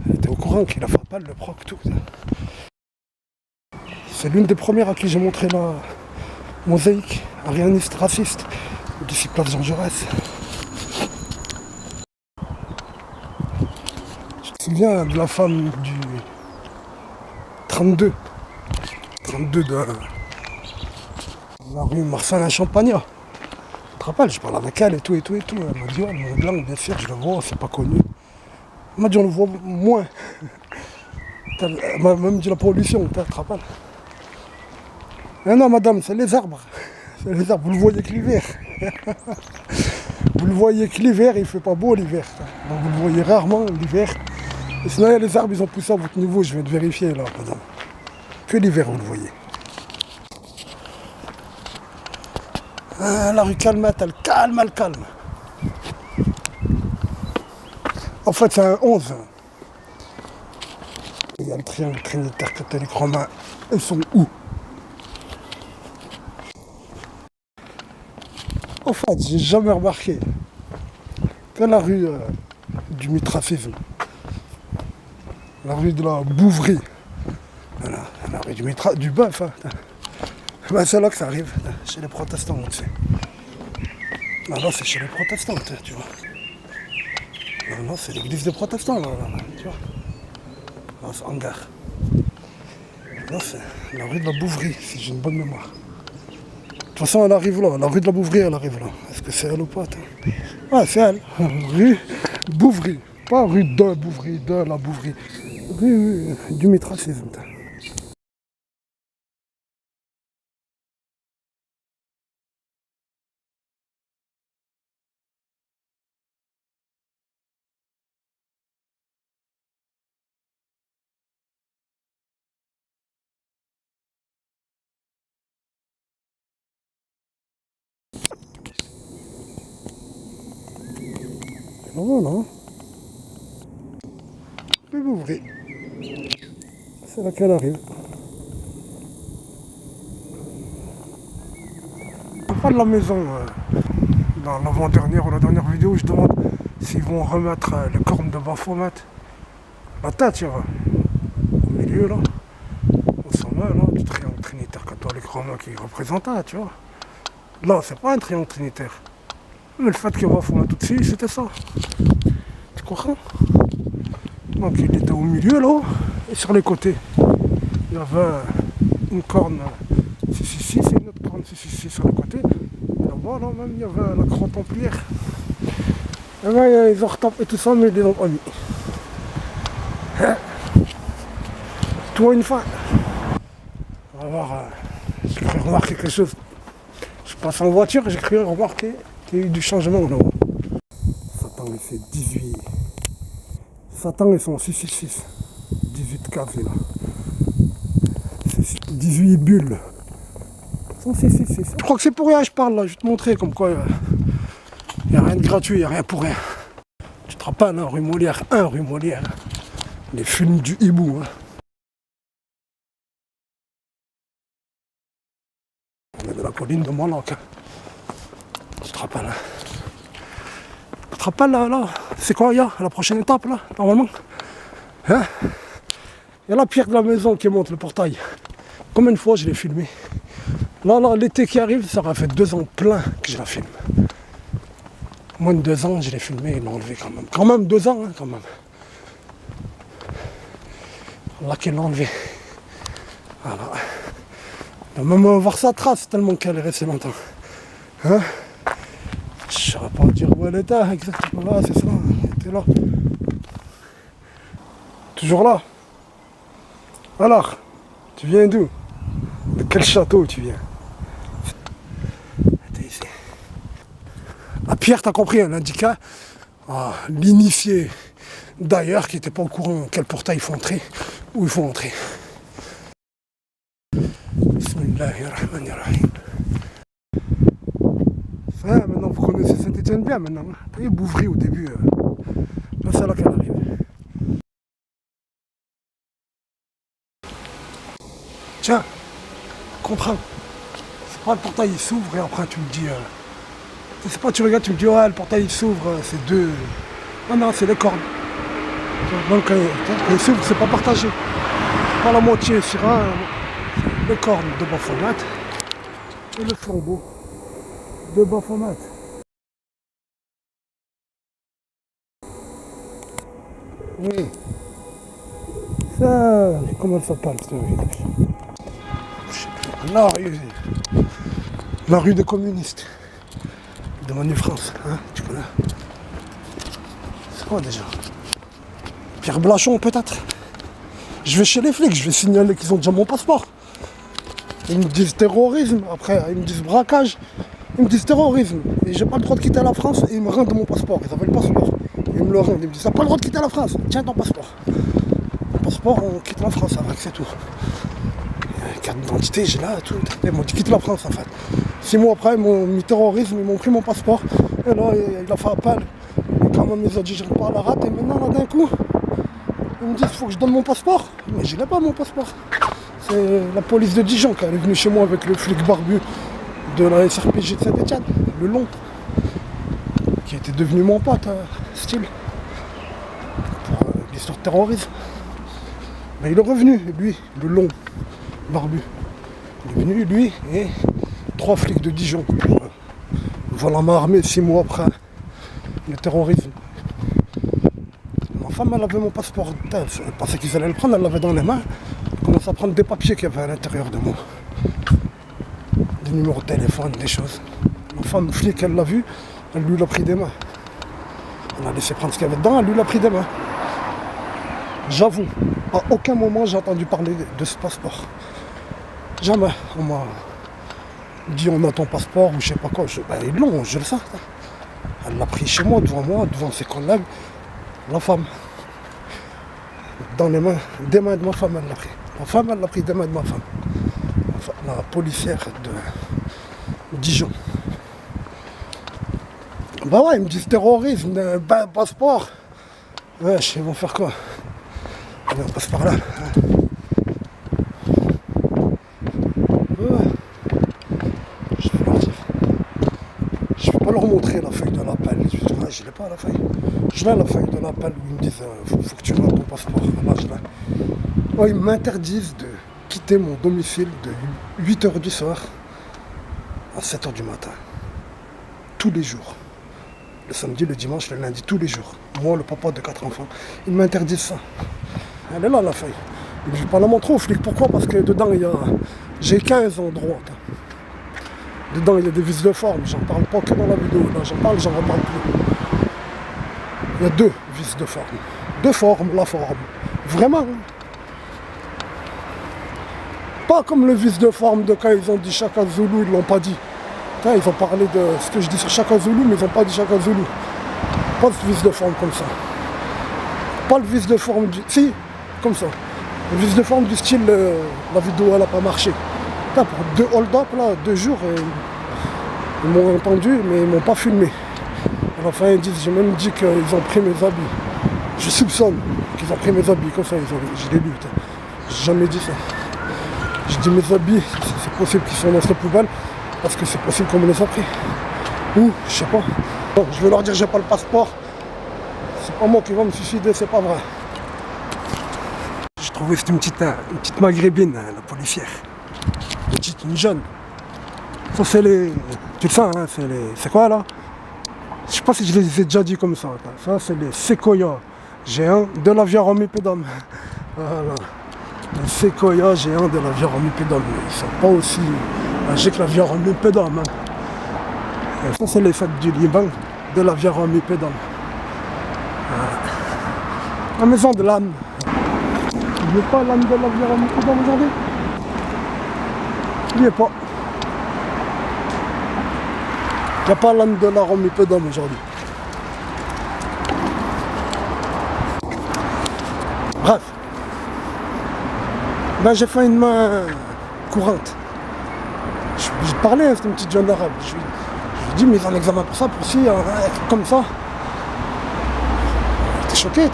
Elle était au courant qu'il a fait appel, le proc, tout. C'est l'une des premières à qui j'ai montré la mosaïque arianiste raciste d'ici place Jean Jaurès. Je me souviens de la femme du 32 de la rue Marcel Champagnat. Tu te rappelles, je parle avec elle et tout. Elle m'a dit ouais, mon blanc, bien sûr, je le vois, c'est pas connu. Elle m'a dit on le voit moins. Elle m'a même dit la pollution, tu te rappelles. Mais non madame, c'est les arbres. C'est les arbres, vous le voyez que l'hiver. Vous le voyez que l'hiver, il fait pas beau l'hiver. Donc vous le voyez rarement l'hiver. Et sinon il y a les arbres, ils ont poussé à votre niveau, je viens de vérifier là, madame. Que l'hiver vous le voyez. Ah, la rue Calmette, elle calme. En fait c'est un 11. Il y a le triangle trinitaire catholique romain. Ils sont où? En fait, j'ai jamais remarqué que la rue du mitracisme, la rue de la bouverie, voilà, la rue du bœuf, hein, ben, c'est là que ça arrive, chez les protestants, tu sais. Là, c'est chez les protestants, tu vois. Là, c'est l'église des protestants, là, tu vois. Là, c'est hangar. Là, c'est la rue de la bouverie, si j'ai une bonne mémoire. De toute façon, elle arrive là, la rue de la Bouverie, elle arrive là. Est-ce que c'est elle ou pas? Ouais, c'est elle. Rue Bouverie. Pas rue de Bouverie, de la Bouverie. Rue du mitracisme. Voilà. Rue Bouverie. C'est là qu'elle arrive. Pas de la maison. Dans l'avant-dernière ou la dernière vidéo, je demande s'ils vont remettre les cornes de Baphomet. La tête, tu vois. Au milieu, là. Au sommet, là, du triangle trinitaire catholique romain qui représentait, tu vois. Là, c'est pas un triangle trinitaire. Mais le fait qu'il y ait Baphomet tout dessus, c'était ça. Tu comprends? Donc il était au milieu, là, et sur les côtés. Il y avait une corne 666 et une autre corne 666 sur les côtés. Là-bas, là, même, il y avait la croix templière. Et là, ils ont retapé tout ça, mais ils l'ont pas mis. Tout a une fin. On va voir, j'ai cru remarquer quelque chose. Je passe en voiture et j'ai cru remarquer qu'il y a eu du changement là-haut. Satan, il fait 18. Satan, ils sont 666. 18 caves là. C'est 18 bulles. Ils sont 666. Je crois que c'est pour rien que je parle là. Je vais te montrer comme quoi Il n'y a rien de gratuit, il n'y a rien pour rien. Tu te rappelles, hein, rue Molière 1, rue Molière. Les films du hibou. Hein. On est de la colline de Montlac. Hein. Tu te rappelles, hein. Tu te rappelles, là, c'est quoi, il y a la prochaine étape, là, normalement, hein? Il y a la pierre de la maison qui monte le portail. Combien de fois je l'ai filmé? Là, l'été qui arrive, ça aura fait 2 ans plein que je la filme. Moins de 2 ans, je l'ai filmé, ils l'ont enlevé quand même. Quand même 2 ans, hein, quand même. Là qu'ils l'ont enlevé. Voilà. On va même voir sa trace tellement qu'elle est restée longtemps. Hein? Je ne saurais pas dire où elle était exactement. Là, c'est ça, elle était là. Toujours là. Alors, tu viens d'où? De quel château tu viens? T'es ici. La pierre, t'as compris, elle indiquait l'initié d'ailleurs qui n'était pas au courant quel portail il faut entrer, où il faut entrer. Bismillahirrahmanirrahim. Ça, maintenant vous connaissez Saint-Étienne bien maintenant. Vous voyez Bouvry au début. Là c'est là qu'elle arrive. Tiens, comprends. C'est pas le portail il s'ouvre et après tu me dis. C'est pas tu regardes, tu me dis ouais le portail il s'ouvre, c'est 2. Non, c'est les cornes. Donc quand il s'ouvre, c'est pas partagé. C'est pas la moitié sur un. Les cornes de Baphomet et le flambeau de Baphomet. Oui. Ça, comment ça s'appelle cette village? Je sais plus. La rue des communistes. De Manu France, hein, tu connais. C'est quoi déjà? Pierre Blachon peut-être. Je vais chez les flics, je vais signaler qu'ils ont déjà mon passeport. Ils me disent terrorisme, après ils me disent braquage, ils me disent terrorisme. Et j'ai pas le droit de quitter la France et ils me rendent mon passeport. Ils avaient le passeport. Ils me le rendent. Ils me disent t'as pas le droit de quitter la France, tiens ton passeport. Le passeport, on quitte la France avec, c'est tout. Carte d'identité, j'ai là, tout. Ils m'ont dit quitte la France en fait. 6 mois après, ils m'ont mis terrorisme, ils m'ont pris mon passeport. Et là, il a fait appel. Et quand même, ils ont dit je rentre pas à la rate. Et maintenant, là d'un coup, ils me disent il faut que je donne mon passeport. Mais je n'ai pas mon passeport. C'est la police de Dijon qui est venue chez moi avec le flic barbu de la SRPJ de Saint-Étienne, le long, qui était devenu mon pote, style, pour l'histoire de terrorisme. Mais il est revenu, lui, le long, barbu. Il est venu, lui, et 3 flics de Dijon. Voilà ma armée 6 mois après le terrorisme. Ma femme, elle avait mon passeport. Elle pensait qu'ils allaient le prendre, elle l'avait dans les mains. Elle commençait à prendre des papiers qu'il y avait à l'intérieur de moi. Des numéros de téléphone, des choses. Ma femme, flic, elle l'a vu, elle lui l'a pris des mains. Elle a laissé prendre ce qu'il y avait dedans, elle lui l'a pris des mains. J'avoue, à aucun moment j'ai entendu parler de ce passeport. Jamais. On m'a dit on a ton passeport ou je sais pas quoi. Ils l'ont, je le sais. Elle l'a pris chez moi, devant ses collègues. La femme. Dans les mains, des mains de ma femme, elle l'a pris. Ma femme, elle l'a pris des mains de ma femme. La policière de Dijon. Bah ouais, ils me disent terrorisme, passeport. Ouais, ils vont faire quoi? Allez, on passe par là. Ouais. Je vais leur dire. Je vais pas leur montrer la feuille de l'appel. Je l'ai pas la feuille. Je l'ai la feuille de l'appel où ils me disent faut que tu rendes ton passeport. Là, je l'ai. Ouais, ils m'interdisent de quitter mon domicile de 8h du soir à 7h du matin. Tous les jours. Le samedi, le dimanche, le lundi, tous les jours. Moi, le papa de 4 enfants, ils m'interdisent ça. Elle est là, la feuille. Je ne vais pas la montrer aux flics. Pourquoi? Parce que dedans, j'ai 15 endroits. Dedans, il y a des vis de forme. J'en parle pas que dans la vidéo. Là, j'en parle, j'en reparle plus. Il y a 2 vis de forme. 2 formes, la forme. Vraiment. Hein. Pas comme le vis de forme de quand ils ont dit Chaka Zulu, ils l'ont pas dit. Ils ont parlé de ce que je dis sur Chaka Zulu, mais ils n'ont pas dit Chaka Zulu. Pas de vis de forme comme ça. Pas le vis de forme du... Si, comme ça. Le vis de forme du style, la vidéo elle n'a pas marché. Pour 2 hold-up, là, 2 jours, ils m'ont entendu, mais ils m'ont pas filmé. À la fin, ils disent, j'ai même dit qu'ils ont pris mes habits. Je soupçonne qu'ils ont pris mes habits, comme ça, je l'ai lu. J'ai jamais dit ça. J'ai dit mes habits, c'est possible qu'ils sont dans cette poubelle, parce que c'est possible qu'on me les a pris. Ou, je sais pas. Bon, je vais leur dire, j'ai pas le passeport. C'est pas moi qui va me suicider, c'est pas vrai. J'ai trouvé cette une petite maghrébine, la policière. Une jeune. Ça c'est les... Tu le sais, hein, c'est quoi là? Je sais pas si je les ai déjà dit comme ça. Ça c'est les séquoias géants de la Via Ramipédum. Voilà. Les séquoias géants de la Via Ramipédum. Ils sont pas aussi âgés que la Via Ramipédum. Hein. Ça c'est les fêtes du Liban de la Via Ramipédum. La maison de l'âne. Il n'y a pas l'âne de la Via Ramipédum aujourd'hui? Il n'y a pas. Il n'y a pas l'âne de la Ramipédum aujourd'hui. Bref. Ben, j'ai fait une main courante. Je parlais à cette petite jeune arabe. Je lui ai dit, mise en examen pour ça, pour si, un truc comme ça. T'es choqué,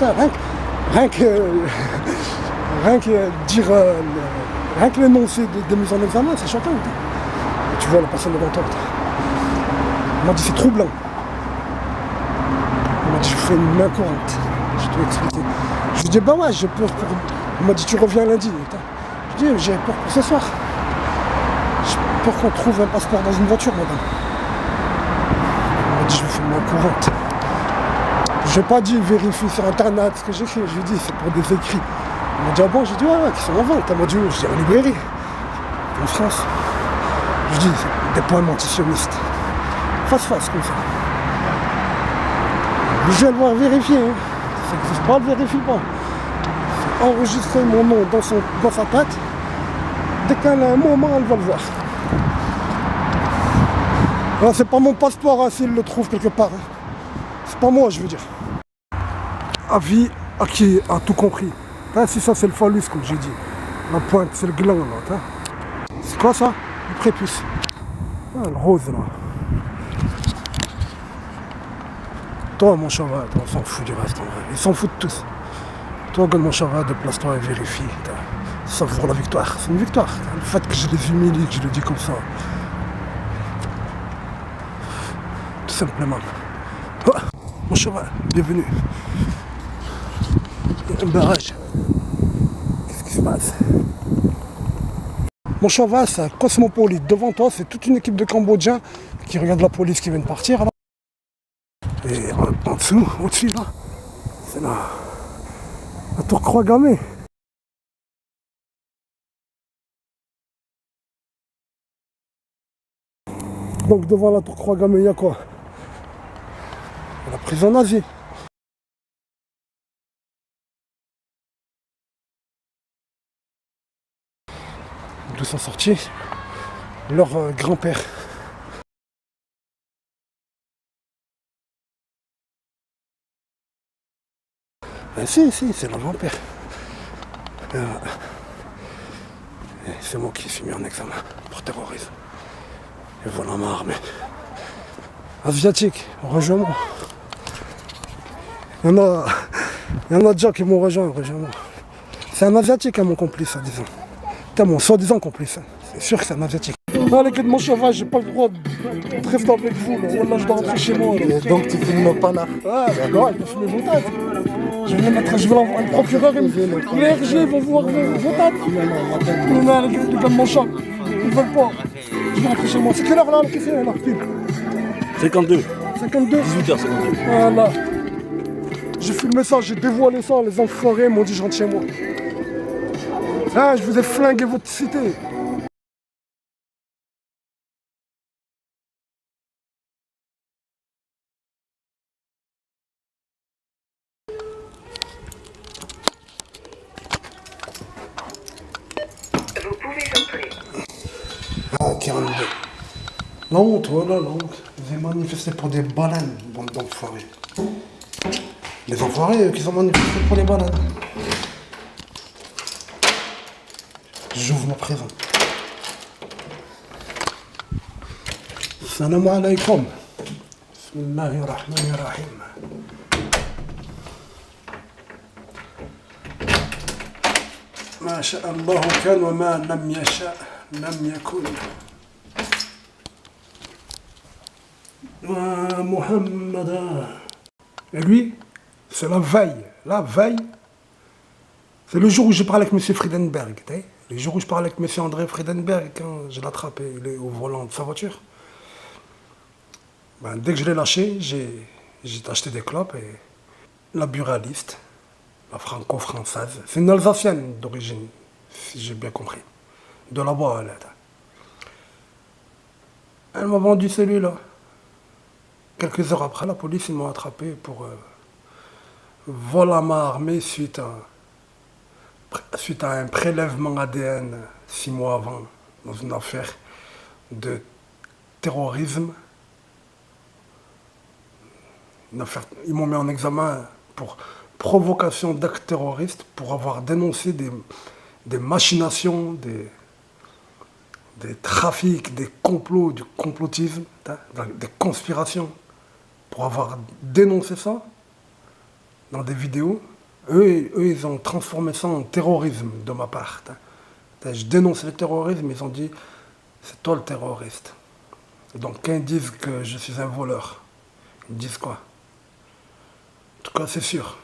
rien que dire, rien que l'énoncé de mise en examen, c'est choquant. Tu vois la personne devant toi. Il m'a dit c'est troublant. Il m'a dit je fais une main courante. Je te l'ai expliqué. Je lui ai dit bah ouais j'ai peur pour... Il m'a dit tu reviens lundi. Je lui ai dit j'ai peur pour ce soir. J'ai peur qu'on trouve un passeport dans une voiture madame. Il m'a dit je fais une main courante. Je n'ai pas dit vérifie sur internet ce que j'ai fait. Je lui ai dit c'est pour des écrits. Il m'a dit ah bon, j'ai dit ouais qui sont en vente. Il m'a dit je dis en librairie. En France. Je dis c'est des poèmes antisionistes. Face comme ça. Je vais le voir vérifier. Hein. Ça n'existe pas, le vérifie pas. C'est enregistrer mon nom dans sa tête. Dès qu'elle a un moment, elle va le voir. Alors, c'est pas mon passeport hein, s'il le trouve quelque part. Hein. C'est pas moi, je veux dire. Avis à qui a tout compris. Hein, si ça c'est le phallus comme j'ai dit. La pointe, c'est le gland là. Hein. C'est quoi ça? Le prépuce. Ah, le rose là. Toi, mon chaval, on s'en fout du reste en vrai. Ils s'en foutent tous. Toi, regarde mon chaval, déplace-toi et vérifie. Ça vaut la victoire. C'est une victoire. Le fait que je les humilie, que je le dis comme ça. Tout simplement. Oh, mon cheval, bienvenue. Il y a un barrage. Qu'est-ce qui se passe? Mon cheval, c'est un cosmopolite. Devant toi, c'est toute une équipe de Cambodgiens qui regardent la police qui vient de partir. Là. Et en dessous, au-dessus, là, c'est la tour Croix-Gammée. Donc devant la tour Croix-Gammée, il y a quoi? La prison nazie. D'où sont sortis leur grand-père. Si, c'est leur grand-père. C'est moi qui suis mis en examen pour terrorisme. Et voilà ma armée. Asiatique, rejoins-moi. Il y en a déjà qui m'ont rejoint, rejoins-moi. C'est un asiatique, hein, mon complice, soi-disant. T'es mon soi-disant complice. C'est sûr que c'est un asiatique. Non, les gars de mon cheval, j'ai pas le droit de rester avec vous. Là, je dois rentrer chez moi. Là. Donc tu filmes pas là? Ah, d'accord, il peut filmer vos têtes. Je vais l'envoyer le procureur et les RG vont voir vos têtes. Non, les gars de mon chat, ils veulent pas. Je vais rentrer chez moi. C'est quelle heure là? Qu'est-ce que c'est là? 52. 52. 18h52. Voilà. J'ai filmé ça, j'ai dévoilé ça, les enfoirés m'ont dit je rentre chez moi. Ah, je vous ai flingué votre cité. Vous pouvez entrer. Ah, 42. La honte, voilà la honte. Vous avez manifesté pour des bananes, bande d'enfoirés. Les enfoirés qui ont manifesté pour les bananes. J'ouvre ma prison. Salam alaikum. بسم الله الرحمن الرحيم. ما شاء الله كان وما لم يشاء لم يكن. Mohamed. Et lui, c'est la veille. La veille, c'est le jour où je parlais avec M. Friedenberg. Le jour où je parlais avec M. André Friedenberg, quand je l'ai attrapé, il est au volant de sa voiture. Ben, dès que je l'ai lâché, j'ai acheté des clopes et la buraliste, la franco-française, c'est une Alsacienne d'origine, si j'ai bien compris. De là-bas, elle m'a vendu celui-là. Quelques heures après, la police m'a attrapé pour vol à main armée suite à un prélèvement ADN 6 mois avant, dans une affaire de terrorisme. Ils m'ont mis en examen pour provocation d'actes terroristes, pour avoir dénoncé des machinations, des trafics, des complots, du complotisme, des conspirations. Pour avoir dénoncé ça dans des vidéos, eux, ils ont transformé ça en terrorisme de ma part. Je dénonce le terrorisme, ils ont dit, c'est toi le terroriste. Donc quand ils disent que je suis un voleur, ils disent quoi? En tout cas, c'est sûr,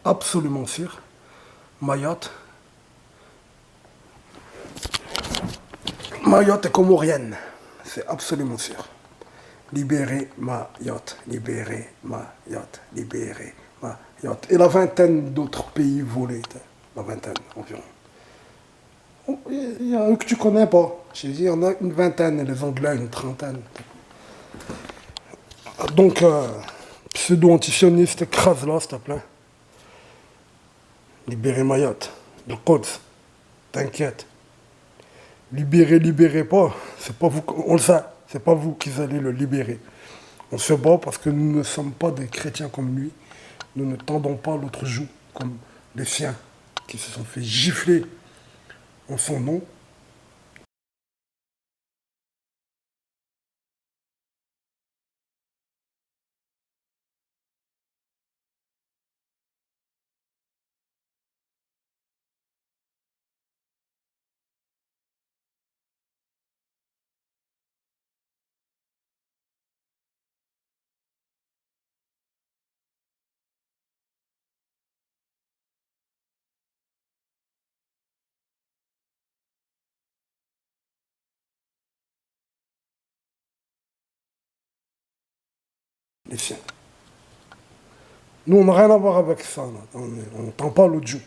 absolument sûr, Mayotte est comorienne, c'est absolument sûr. Libérer Mayotte, libérer Mayotte, libérer Mayotte. Et la vingtaine d'autres pays volés, la vingtaine environ. Il y a eux que tu connais pas. J'ai dit, il y en a une vingtaine, et les Anglais une trentaine. Donc, pseudo-antisioniste, écrase-là, s'il te plaît. Libérer Mayotte, le Quds, t'inquiète. Libérez pas, c'est pas vous, on le sait, c'est pas vous qui allez le libérer. On se bat parce que nous ne sommes pas des chrétiens comme lui. Nous ne tendons pas l'autre joue comme les siens qui se sont fait gifler en son nom. Les siens. Nous, on n'a rien à voir avec ça. On ne tend pas l'autre joue.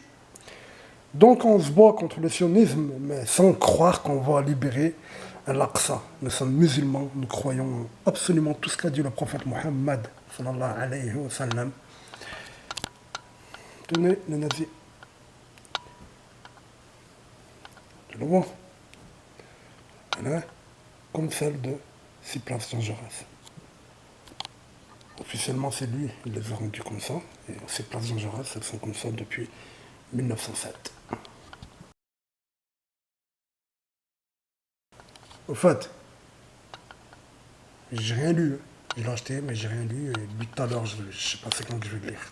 Donc on se bat contre le sionisme, mais sans croire qu'on va libérer Al-Aqsa. Nous sommes musulmans, nous croyons absolument tout ce qu'a dit le prophète Mohammed, sallallahu alayhi wa sallam. Tenez, les nazis. Tu le vois? Voilà. Comme celle de 6 places Jean Jaurès. Officiellement, c'est lui, il les a rendus comme ça. Et 6 places Jean Jaurès, elles sont comme ça depuis 1907. Au fait, j'ai rien lu. Je l'ai acheté, mais j'ai rien lu. Et depuis tout à l'heure, je sais pas c'est quand que je vais le lire.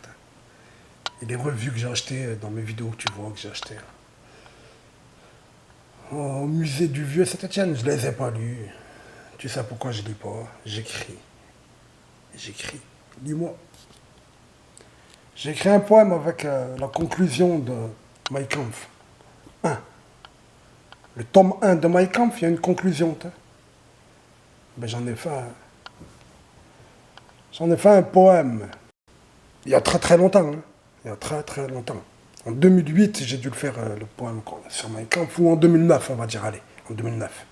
Et les revues que j'ai achetées dans mes vidéos, tu vois que j'ai achetées. Au musée du Vieux Saint-Étienne, je les ai pas lus. Tu sais pourquoi je lis pas? J'écris. J'écris. Lis-moi. J'ai écrit un poème avec la conclusion de Mein Kampf 1. Le tome 1 de Mein Kampf, il y a une conclusion. Ben, j'en ai fait un poème. Il y a très très longtemps. Il y a très très longtemps. En 2008, j'ai dû le faire, le poème sur Mein Kampf, ou en 2009, on va dire, allez, en 2009.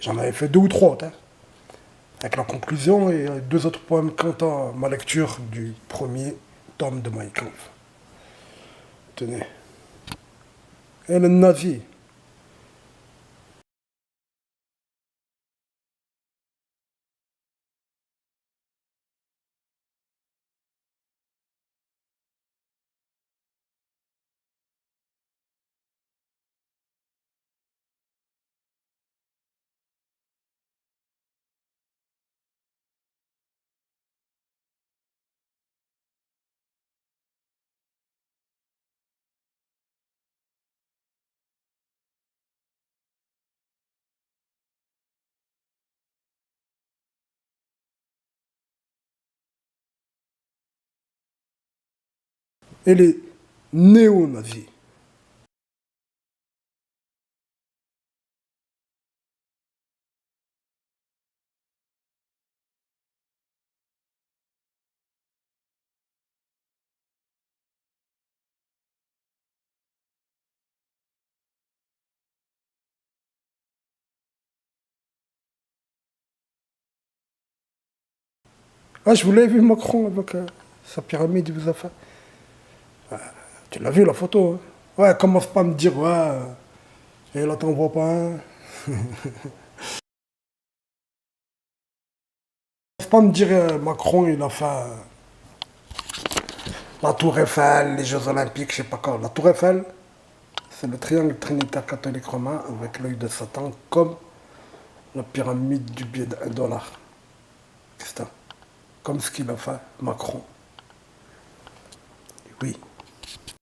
J'en avais fait 2 ou 3, avec la conclusion et 2 autres poèmes quant à ma lecture du premier tome de Mein Kampf. Tenez. Et le nazi. et les néo-nazis. Ah, je vous l'ai vu Macron avec sa pyramide, il vous a fait. Tu l'as vu la photo, hein? Ouais, commence pas à me dire, ouais, et là t'en vois pas un. Commence pas à me dire, Macron, il a fait la Tour Eiffel, les Jeux Olympiques, je sais pas quoi. La Tour Eiffel, c'est le triangle trinitaire catholique romain avec l'œil de Satan, comme la pyramide du billet d'1 $. C'est ça. Comme ce qu'il a fait Macron. Oui.